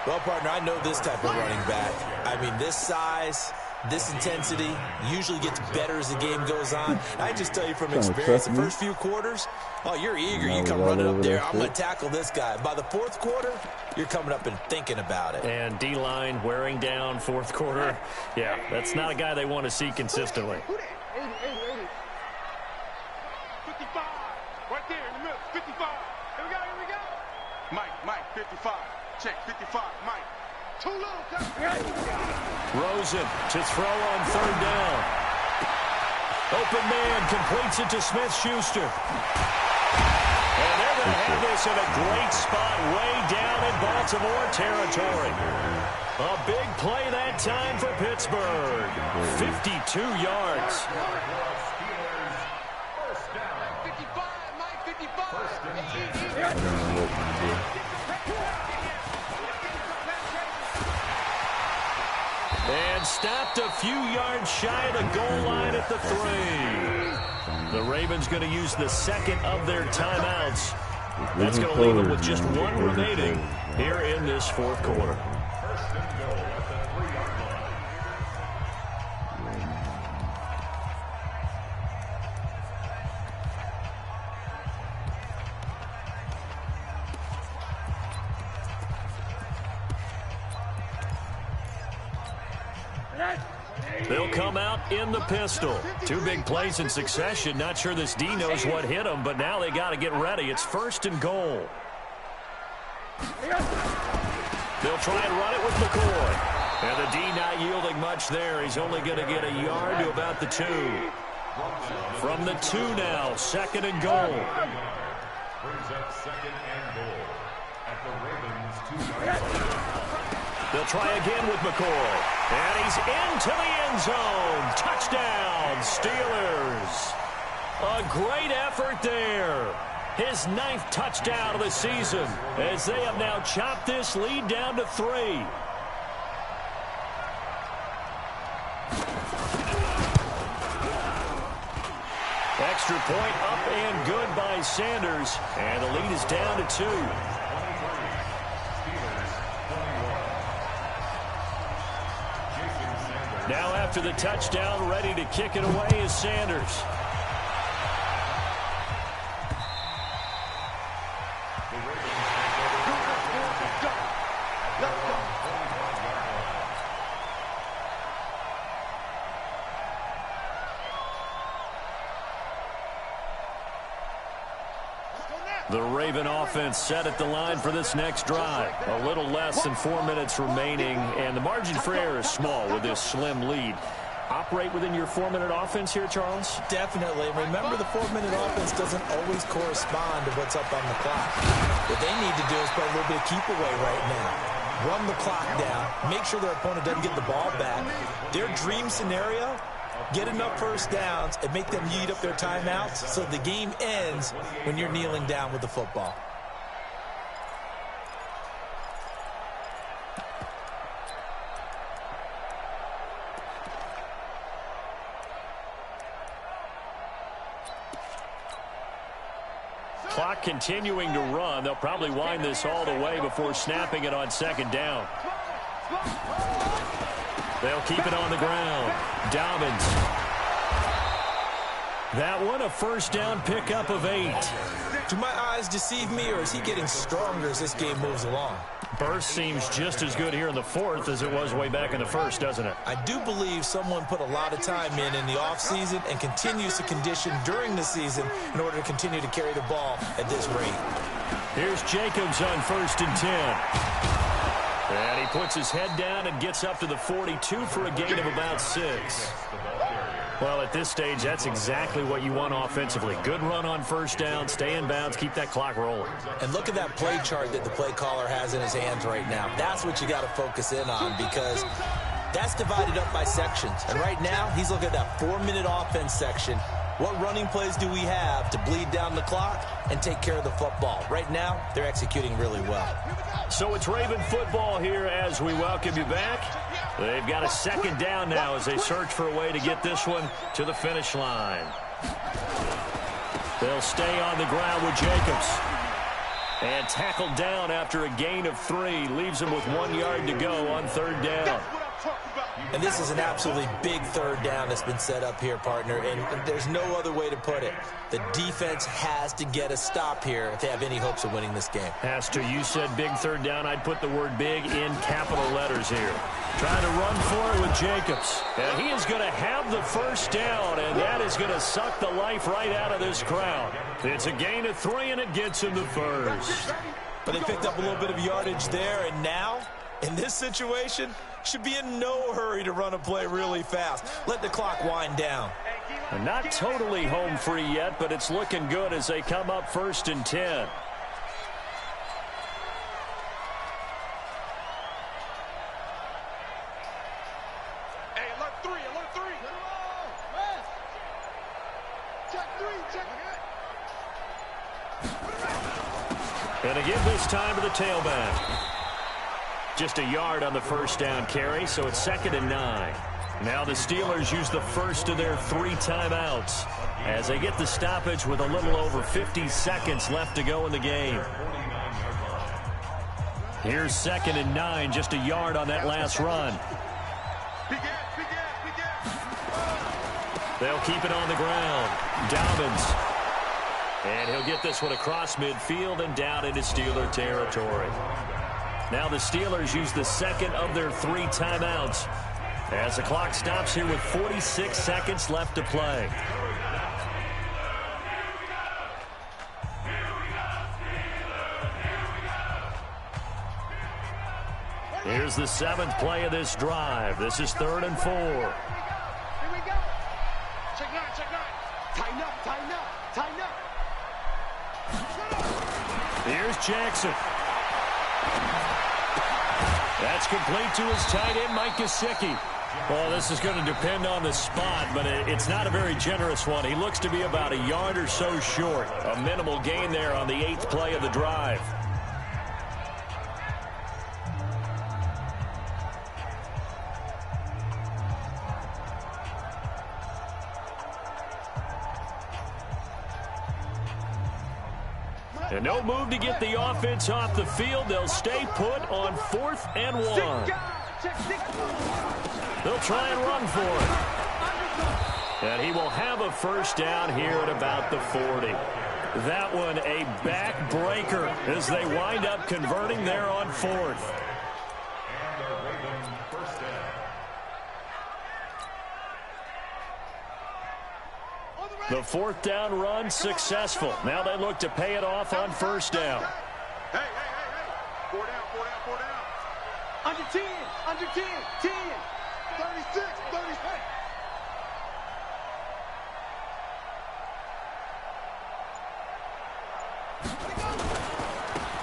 Well, partner, I know this type of running back. I mean, this size, this intensity usually gets better as the game goes on. I just tell you from experience, the first few quarters, oh, you're eager. You come running up there, I'm going to tackle this guy. By the 4th quarter, you're coming up and thinking about it. And D-line wearing down 4th quarter. Yeah, that's not a guy they want to see consistently. 55. Right there in the middle. 55. Here we go. Mike, 55. Check, 55, Mike. Too little. Rosen to throw on 3rd down. Open man completes it to Smith-Schuster. And they're going to have this in a great spot way down in Baltimore territory. A big play that time for Pittsburgh. 52 yards. 55, Mike, 55. And stopped a few yards shy of the goal line at the 3. The Ravens going to use the second of their timeouts. That's going to leave them with just one remaining here in this fourth quarter. They'll come out in the pistol. 2 big plays in succession. Not sure this D knows what hit them, but now they got to get ready. It's 1st and goal. They'll try and run it with McCoy. And the D not yielding much there. He's only going to get a yard to about the 2. From the 2 now, 2nd and goal. Brings up 2nd and goal at the Ravens 2-yard line. They'll try again with McCoy. And he's into the end zone. Touchdown, Steelers. A great effort there. His 9th touchdown of the season as they have now chopped this lead down to 3. Extra point up and good by Sanders. And the lead is down to 2. Now after the touchdown, ready to kick it away is Sanders. The Raven offense set at the line for this next drive. A little less than 4 minutes remaining, and the margin for error is small with this slim lead. Operate within your 4-minute offense here, Charles? Definitely. Remember, the 4-minute offense doesn't always correspond to what's up on the clock. What they need to do is play a little bit of keep away right now. Run the clock down. Make sure their opponent doesn't get the ball back. Their dream scenario, get enough first downs and make them eat up their timeouts so the game ends when you're kneeling down with the football. Clock continuing to run. They'll probably wind this all the way before snapping it on 2nd down. They'll keep it on the ground. Dobbins. That one, a first down pickup of 8. Do my eyes deceive me, or is he getting stronger as this game moves along? Burst seems just as good here in the 4th as it was way back in the 1st, doesn't it? I do believe someone put a lot of time in the offseason and continues to condition during the season in order to continue to carry the ball at this rate. Here's Jacobs on 1st and 10. And he puts his head down and gets up to the 42 for a gain of about 6. Well, at this stage, that's exactly what you want offensively. Good run on first down, stay in bounds, keep that clock rolling. And look at that play chart that the play caller has in his hands right now. That's what you got to focus in on, because that's divided up by sections. And right now, he's looking at that 4-minute offense section. What running plays do we have to bleed down the clock and take care of the football? Right now, they're executing really well. So it's Raven football here as we welcome you back. They've got a 2nd down now as they search for a way to get this one to the finish line. They'll stay on the ground with Jacobs. And tackled down after a gain of 3. Leaves him with 1 yard to go on 3rd down. And this is an absolutely big 3rd down that's been set up here, partner, and there's no other way to put it. The defense has to get a stop here if they have any hopes of winning this game. Has to. You said big 3rd down. I'd put the word big in capital letters here. Trying to run for it with Jacobs. And he is going to have the first down, and that is going to suck the life right out of this crowd. It's a gain of 3, and it gets him the first. But they picked up a little bit of yardage there, and now, in this situation, should be in no hurry to run a play really fast. Let the clock wind down. And not totally home free yet, but it's looking good as they come up 1st and 10. Hey, alert 3, alert 3. Check 3, check. And again this time to the tailback. just a yard on the first down carry, so it's 2nd and 9. Now the Steelers use the first of their 3 timeouts as they get the stoppage with a little over 50 seconds left to go in the game. Here's 2nd and 9, just a yard on that last run. They'll keep it on the ground. Dobbins. And he'll get this one across midfield and down into Steeler territory. Now the Steelers use the second of their 3 timeouts as the clock stops here with 46 seconds left to play. Here's the 7th play of this drive. This is 3rd and 4. Here we go. Check 9, check 9. Tighten up, tighten up, tighten up. Here's Jackson. That's complete to his tight end, Mike Gesicki. Well, this is going to depend on the spot, but it's not a very generous one. He looks to be about a yard or so short. A minimal gain there on the 8th play of the drive. And no move to get the offense off the field. They'll stay put on 4th and 1. They'll try and run for it. And he will have a first down here at about the 40. That one a backbreaker as they wind up converting there on 4th. The 4th down run successful. Now they look to pay it off on 1st down. Hey, hey, hey, hey. 4 down, 4 down, 4 down. Under 10, under 10, 10. 36, 36.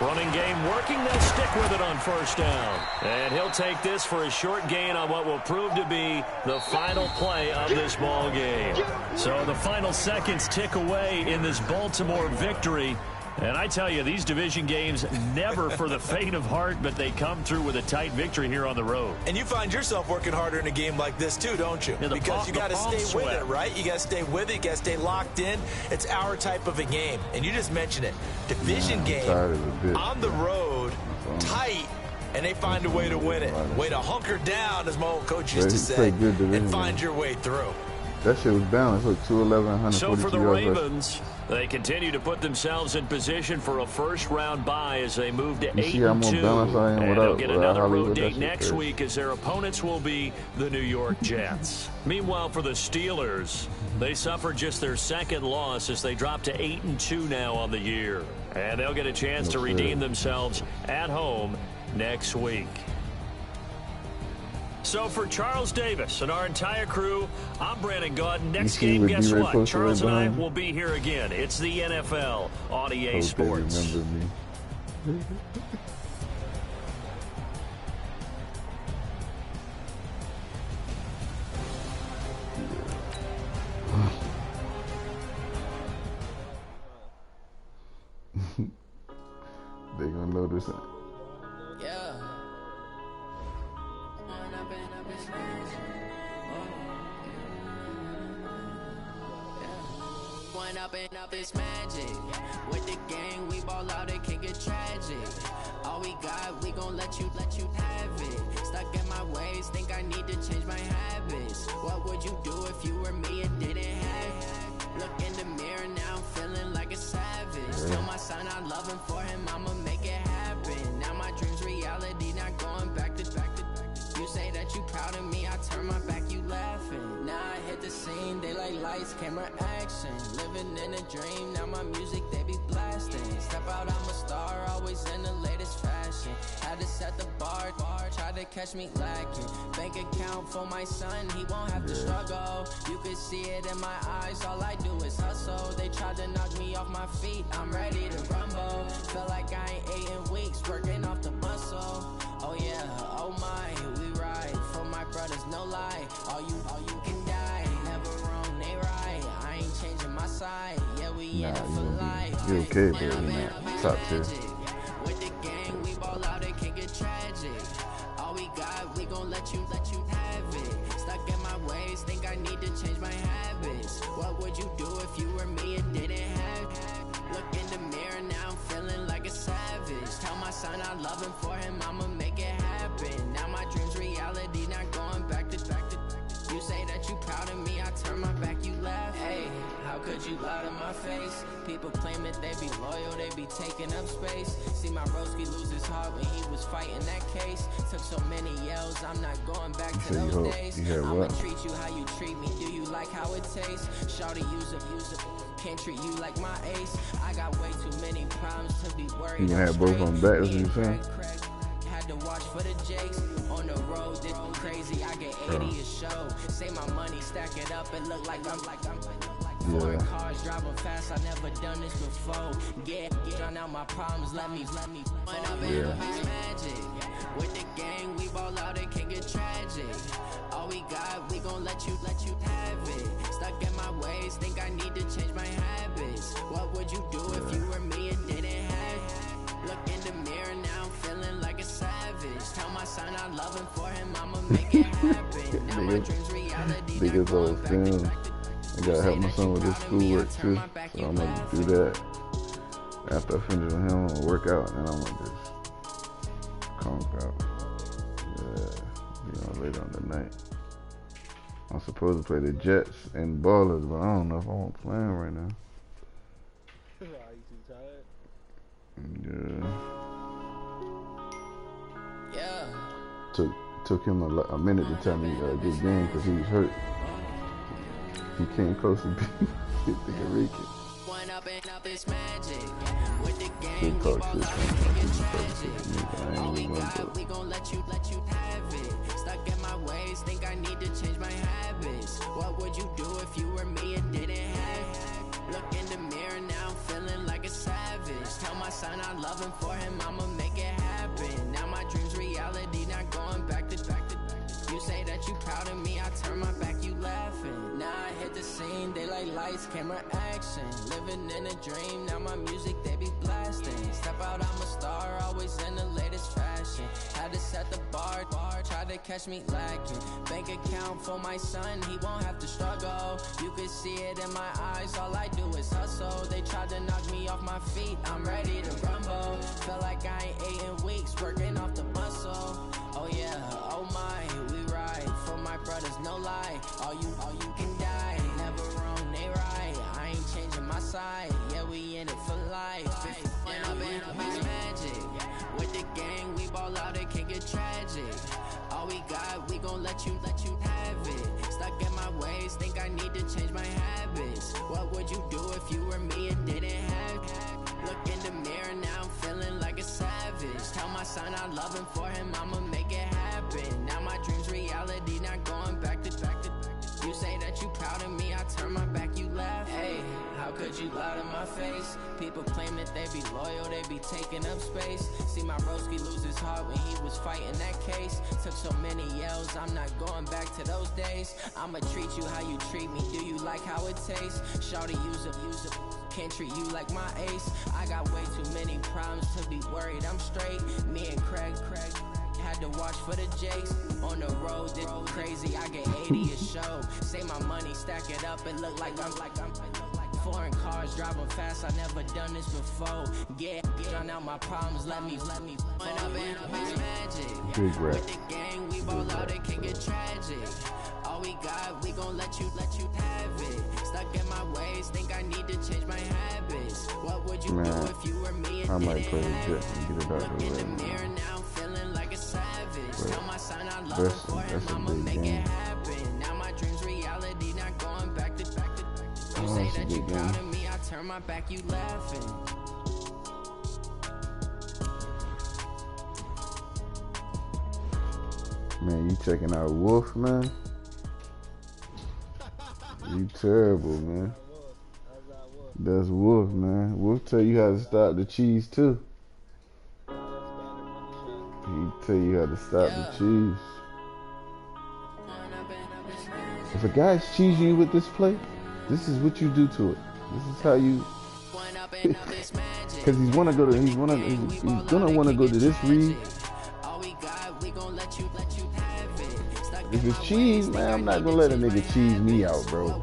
Running game working. They'll stick with it on 1st down. And he'll take this for a short gain on what will prove to be the final play of this ball game. So the final seconds tick away in this Baltimore victory. And I tell you, these division games never for the faint of heart, but they come through with a tight victory here on the road. And you find yourself working harder in a game like this too, don't you? Yeah, because you got to stay with it, right? You got to stay with it. You got to stay locked in. It's our type of a game. And you just mentioned it. Division game on the road, tight, and they find a way to win it. Way to hunker down, as my old coach used to say, and find your way through. That shit was balanced. Look, 211, So for the Ravens, they continue to put themselves in position for a first-round bye as they move to 8-2. And they'll get another road date next week as their opponents will be the New York Jets. Meanwhile, for the Steelers, they suffered just their 2nd loss as they drop to 8-2 now on the year. And they'll get a chance to redeem themselves at home next week. So for Charles Davis and our entire crew, I'm Brandon Gaudin. Next game, guess what? Charles and I will be here again. It's the NFL on EA Sports. They remember me. They gonna load this up. Yeah. Up is magic. With the gang, we ball out, it can get tragic. All we got, we gon' let you have it. Stuck in my ways, think I need to change my habits. What would you do if you were me and didn't have it? Look in the mirror, now I'm feeling like a savage. Tell my son I love him, for him I'ma make it happen. Now my dream's reality, not going back to back. You say that you proud of me, I turn my back, you laughing. Now I hit the scene, they like lights, camera, action. Living in a dream, now my music, they be blasting. Step out, I'm a star, always in the latest fashion. Had to set the bar, try to catch me lacking. Bank account for my son, he won't have to struggle. You could see it in my eyes, all I do is hustle. They tried to knock me off my feet, I'm ready to rumble. Feel like I ain't ate in weeks, working off the muscle. Oh yeah, oh my, we ride for my brothers, no lie. All you can die, never wrong, they right. I ain't changing my side, yeah, we in it for life. You okay, bro? You're not top tier. With the gang, we ball out, it can get tragic. ways, think I need to change my habits. What would you do if you were me and didn't have? Look in the mirror, now I'm feeling like a savage. Tell my son I love him, for him I'ma make it happen. Now my dream's reality, not going back to. You say that you proud of me, I turn my back, you laugh. Hey, how could you lie to my face? People claim that they be loyal, they be taking up space. See my broski lose his heart when he was fighting that case. Took so many yells, I'm not going back to those days. I'ma treat you how you treat me, do you like how it tastes? Shawty, use it, can't treat you like my ace. I got way too many problems to be worried. You can have both on back, that's what you're saying? To watch for the jakes on the road, this crazy. I get 80 a show. Say my money, stack it up, and look like I'm foreign cars driving fast. I never done this before. Get drown out my problems. Let me. When up in magic with the gang, we ball out. It can get tragic. All we got, we gon' let you have it. Stuck in my ways, think I need to change my habits. What would you do if you were me and didn't have? Look in the mirror, now I'm feeling like a savage. Tell my son I love him, for him I'ma make it happen. Now my dreams reality. Niggas old film. I gotta help my son with his schoolwork too. So I'm gonna do that. After I finish with him, I'm gonna work out and I'm gonna just conk out. Yeah, later on the night. I'm supposed to play the Jets and Ballers, but I don't know if I want to play them right now. Are you too tired? Yeah. Took him a minute to tell me this game because he was hurt. He came close to beat the Rican. One up and up is magic. With the game, we ball out, it get tragic. All we got, we gon' let you have it. Stuck in my ways, think I need to change my habits. What would you do if you were me and didn't have? Look in the mirror, now I'm feeling like a savage. Tell my son I love him, for him I'ma make it happen. Now my dream's reality, not going back to. You say that you proud of me, I turn my back, you laughing. Now I hit the scene, they like lights, camera, action. Living in a dream, now my music, they be blasting. Step out, I'm a star, always in the latest fashion. Had to set the bar, try to catch me lacking. Bank account for my son, he won't have to struggle. You can see it in my eyes, all I do is hustle. They tried to knock me off my feet, I'm ready to rumble. Felt like I ain't ate in weeks, working off the muscle. Oh yeah, oh my, we ride for my brothers, no lie. All you can die, never wrong, they right. I ain't changing my side, yeah, we in it for life. When up is magic, with the gang, we ball out, it can get tragic. All we got, we gon' let you have it. Stuck in my ways, think I need to change my habits. What would you do if you were me and didn't have? Look in the mirror, now I'm feeling like a savage. Tell my son I love him, for him I'ma make it happen. Now my dream's reality, not going back to. You say that you proud of me, I turn my back, you laugh. Hey, how could you lie to my face? People claim that they be loyal, they be taking up space. See my broski lose his heart when he was fighting that case. Took so many yells, I'm not going back to those days. I'ma treat you how you treat me, do you like how it tastes? Shawty, use it, can't treat you like my ace. I got way too many problems to be worried, I'm straight. Me and Craig had to watch for the jakes. On the road, this crazy, I get 80 a show. Say my money, stack it up, and look like I'm foreign cars driving fast. I never done this before. Get drown out my problems. Let me. When up is magic. With the gang, we ball out, it can get tragic. All we got, we gon' let you have it. Stuck in my ways, think I need to change my habits. What would you do if you were me and didn't have? Look in the mirror, now I'm feeling like a savage. Tell my son I love him, for him I'ma make it happen. Now my dream's reality, not going back to. You say that you proud of me, I turn my back, you laughing. Man, you checking out Wolf, man? You terrible, man. That's Wolf, man. Wolf tell you how to stop the cheese, too. He tell you how to stop the cheese. If a guy's cheesing you with this play, this is what you do to it. This is how you. Because he's gonna gonna want to go to this read. If it's cheese, man, I'm not gonna let a nigga cheese me out, bro.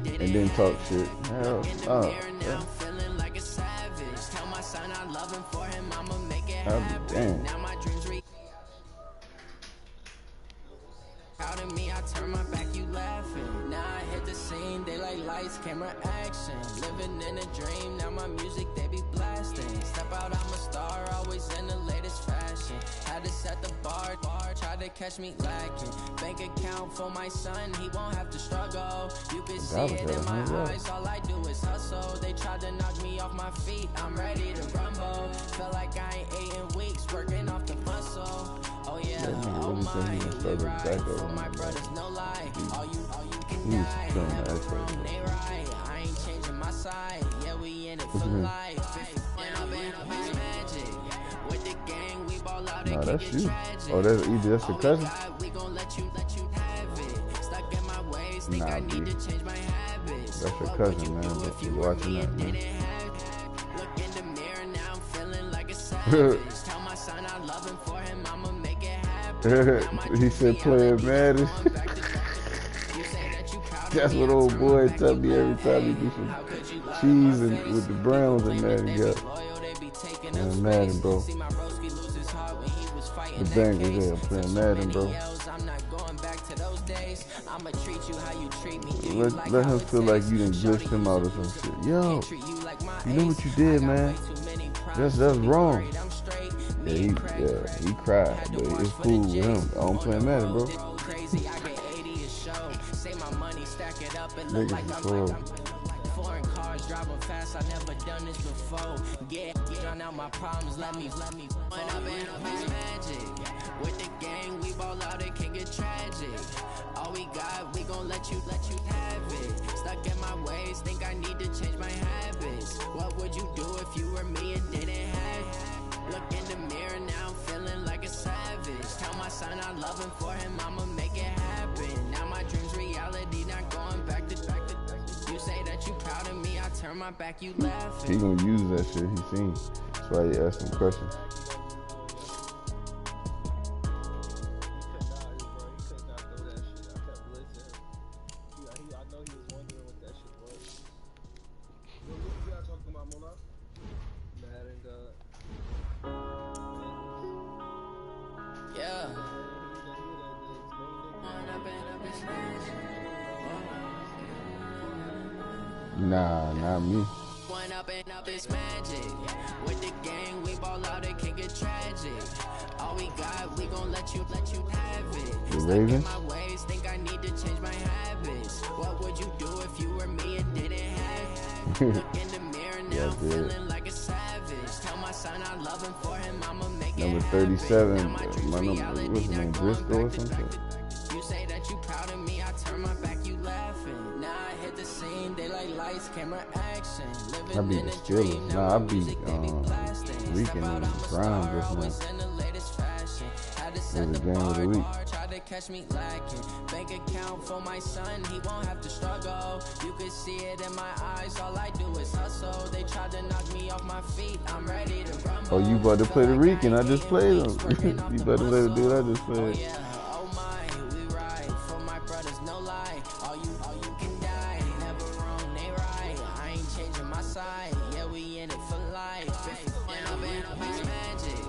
And then talk shit. Hell, yeah. I'll be damned. Out of me, I turn my back, you laughing. Now I hit the scene, they like lights, camera, action. Living in a dream, now my music, they be blasting. Step out, I'm a star, always in the latest fashion. Had to set the bar, try to catch me lacking. Bank account for my son, he won't have to struggle. You can see it in my eyes, all I do is hustle. They tried to knock me off my feet, I'm ready to rumble. Feel like I ain't ate in weeks, working off the muscle. Oh yeah, oh my, we ride for my brothers, no lie. All you can die, never wrong, they right. I ain't changing my side, yeah, we in it for life. And I've been magic, with the gang, we ball out and that's kick you. it tragic. Oh, that's your cousin? We gon' let you have it. Stuck in my ways, think I need to change my habits. That's your cousin, man, but you watching that, man. Look in the mirror, now I'm feeling like a savage. Tell my son I love him, for him I'ma make it happen. He said playing Madden. That's what old boy tell me every time he do some cheese and with the Browns and Madden got. Man, Madden, bro. The Bengals, yeah, playing Madden, bro. Let him feel like you done glitched him out or some shit. Yo, you know what you did, man? That's wrong. Yeah, he cried, but it's cool with him. I don't play Madden, bro. Niggas is horrible. Foreign cars driving fast, I never done this before. Get out my problems, let me. When I've been magic, with the gang, we ball out, it can get tragic. All we got, we gon' let you have it. Stuck in my ways, think I need to change my habits. What would you do if you were me and didn't have it? Look in the mirror, now I'm feeling like a savage. Tell my son I love him, for him I'ma make it happen. Now my dream's reality, not going back to. You say that you proud of me, I turn my back, you laughing. He gonna use that shit, he seen. That's why he asked him questions. Nah, not me. One up and up is magic. With the gang, we ball out, it can get tragic. All we got, we gon' let you have it. The Ravens? My ways, think I need to change my habits. What would you do if you were me and didn't have it? Look in the mirror, now I'm feeling like a savage. Tell my son I love him, for him I'ma make it Number happen. 37, my number, what's his name, Briscoe or something? You say that you proud of me, I turn my back, you laughing. Now I hit the scene, they like lights, camera, action. I beat the Steelers. Nah, I beat Rican and Brown just now. It was the game of the week. Catch me lacking. Bank account for my son, he won't have to struggle. You could see it in my eyes, all I do is hustle. They tried to knock me off my feet, I'm ready to rumble. Oh, you about to play the Rican? I just played him. You better let it do what I just played. Oh my, we ride for my brothers, no lie. All you can die, never wrong, they right. I ain't changing my side, yeah, we in it for life. And I've been magic.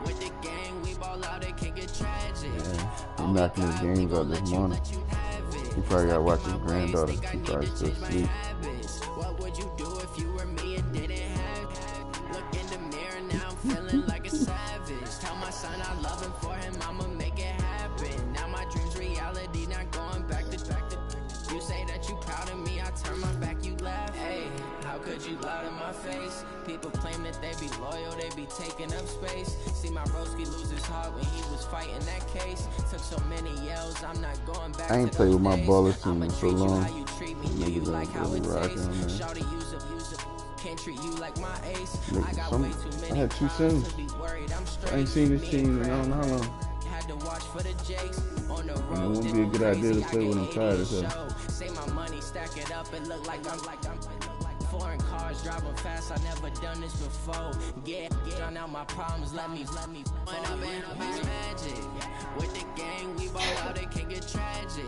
With the gang, we ball out, it can get tragic. Yeah, he knocking his games out this morning. He probably got to watch his granddaughter. She probably still asleep. What would you do if you were me and didn't have it? Look in the mirror, now I'm feeling like a savage. Tell my son I love him, for him I'ma make it happen. Now my dream's reality, not going back to. You say that you proud of me, I turn my back, you laugh. Hey, how could you lie to my face? People claim that they be loyal, they be taking up space. See my broski lose his heart when he was fighting that case. Took so many yells, I'm not going back. I ain't played with my ballers team in so long. Niggas like how it tastes. Shawty use it. Can't treat you like my ace. I got way too many. I had 2 sons. I ain't seen this team in I don't know how long. To watch for the Jakes on the road. And it wouldn't be a good idea to play with him tired as hell. Say my money, stack it up, and look like I'm foreign cars, driving fast, I never done this before. Drown out my problems, let me When I've been up is magic. With the gang, we ball out, it can get tragic.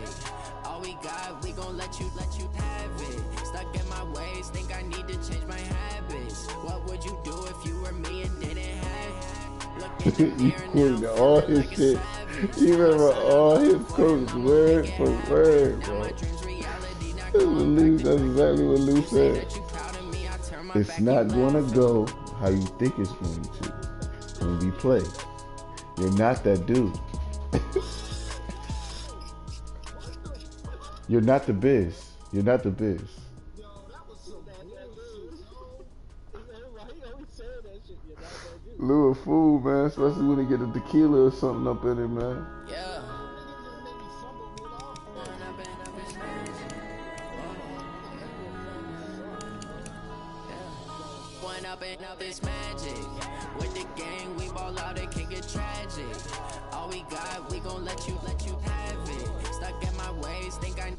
All we got, we gon' let you have it. Stuck in my ways, think I need to change my habits. What would you do if you were me and didn't have it? Look in the mirror now, all his shit. You remember all his quotes word for word, bro. That's exactly what Lou said. It's not gonna go how you think it's going to when we play. You're not that dude. You're not the biz. You're not the biz. Lou a fool, man, especially when he get a tequila or something up in him, man. Yeah. Point up and up is magic. With the gang, we ball out, it can get tragic. All we got, we gon' let you have it. Stuck in my ways, think I